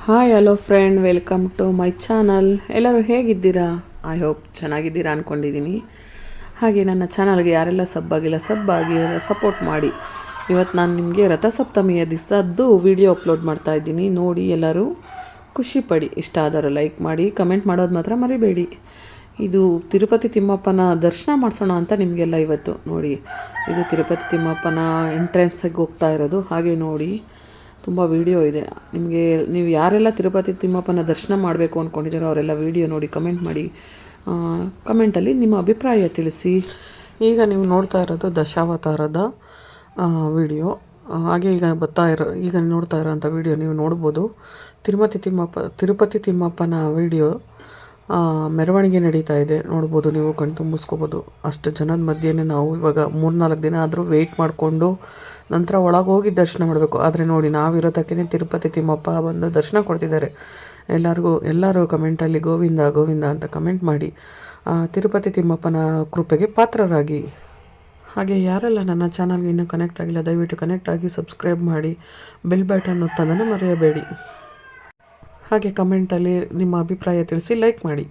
Hi hello friend, welcome to my channel. ಎಲ್ಲರೂ ಹೇಗಿದ್ದೀರಾ? I hope ಚೆನ್ನಾಗಿದ್ದೀರಾ ಅಂದ್ಕೊಂಡಿದ್ದೀನಿ. ಹಾಗೆ ನನ್ನ ಚಾನಲ್ಗೆ ಯಾರೆಲ್ಲ ಸಬ್ಬಾಗಿ ಸಪೋರ್ಟ್ ಮಾಡಿ. ಇವತ್ತು ನಾನು ನಿಮಗೆ ರಥಸಪ್ತಮಿಯ ದಿವಸದ್ದು ವಿಡಿಯೋ ಅಪ್ಲೋಡ್ ಮಾಡ್ತಾಯಿದ್ದೀನಿ. ನೋಡಿ, ಎಲ್ಲರೂ ಖುಷಿಪಡಿ. ಇಷ್ಟ ಆದರೂ ಲೈಕ್ ಮಾಡಿ, ಕಮೆಂಟ್ ಮಾಡೋದು ಮಾತ್ರ ಮರಿಬೇಡಿ. ಇದು ತಿರುಪತಿ ತಿಮ್ಮಪ್ಪನ ದರ್ಶನ ಮಾಡಿಸೋಣ ಅಂತ ನಿಮಗೆಲ್ಲ ಇವತ್ತು ನೋಡಿ. ಇದು ತಿರುಪತಿ ತಿಮ್ಮಪ್ಪನ ಎಂಟ್ರೆನ್ಸಿಗೆ ಹೋಗ್ತಾ ಇರೋದು. ಹಾಗೆ ನೋಡಿ, ತುಂಬ ವೀಡಿಯೋ ಇದೆ. ನೀವು ಯಾರೆಲ್ಲ ತಿರುಪತಿ ತಿಮ್ಮಪ್ಪನ ದರ್ಶನ ಮಾಡಬೇಕು ಅಂದ್ಕೊಂಡಿದ್ದೀರೋ ಅವರೆಲ್ಲ ವೀಡಿಯೋ ನೋಡಿ ಕಮೆಂಟ್ ಮಾಡಿ. ಕಮೆಂಟಲ್ಲಿ ನಿಮ್ಮ ಅಭಿಪ್ರಾಯ ತಿಳಿಸಿ. ಈಗ ನೀವು ನೋಡ್ತಾ ಇರೋದು ದಶಾವತಾರದ ವಿಡಿಯೋ. ಹಾಗೆ ಈಗ ನೋಡ್ತಾ ಇರೋಂಥ ವಿಡಿಯೋ ನೀವು ನೋಡ್ಬೋದು. ತಿರುಪತಿ ತಿಮ್ಮಪ್ಪನ ವಿಡಿಯೋ ಮೆರವಣಿಗೆ ನಡೀತಾ ಇದೆ. ನೋಡ್ಬೋದು, ನೀವು ಕಣ್ಣು ತುಂಬಿಸ್ಕೋಬೋದು. ಅಷ್ಟು ಜನದ ಮಧ್ಯೆನೇ ನಾವು ಇವಾಗ 3-4 ದಿನ ಆದರೂ ವೆಯ್ಟ್ ಮಾಡಿಕೊಂಡು ನಂತರ ಒಳಗೆ ಹೋಗಿ ದರ್ಶನ ಮಾಡಬೇಕು. ಆದರೆ ನೋಡಿ, ನಾವಿರೋದಕ್ಕೇ ತಿರುಪತಿ ತಿಮ್ಮಪ್ಪ ಬಂದು ದರ್ಶನ ಕೊಡ್ತಿದ್ದಾರೆ. ಎಲ್ಲರೂ ಕಮೆಂಟಲ್ಲಿ ಗೋವಿಂದ ಗೋವಿಂದ ಅಂತ ಕಮೆಂಟ್ ಮಾಡಿ ತಿರುಪತಿ ತಿಮ್ಮಪ್ಪನ ಕೃಪೆಗೆ ಪಾತ್ರರಾಗಿ. ಹಾಗೆ ಯಾರೆಲ್ಲ ನನ್ನ ಚಾನಲ್ಗೆ ಇನ್ನೂ ಕನೆಕ್ಟ್ ಆಗಿಲ್ಲ, ದಯವಿಟ್ಟು ಕನೆಕ್ಟ್ ಆಗಿ ಸಬ್ಸ್ಕ್ರೈಬ್ ಮಾಡಿ, ಬೆಲ್ ಬಟನ್ ಒತ್ತೋದನ್ನು ಮರೆಯಬೇಡಿ. ಹಾಗೆ ಕಮೆಂಟಲ್ಲಿ ನಿಮ್ಮ ಅಭಿಪ್ರಾಯ ತಿಳಿಸಿ, ಲೈಕ್ ಮಾಡಿ.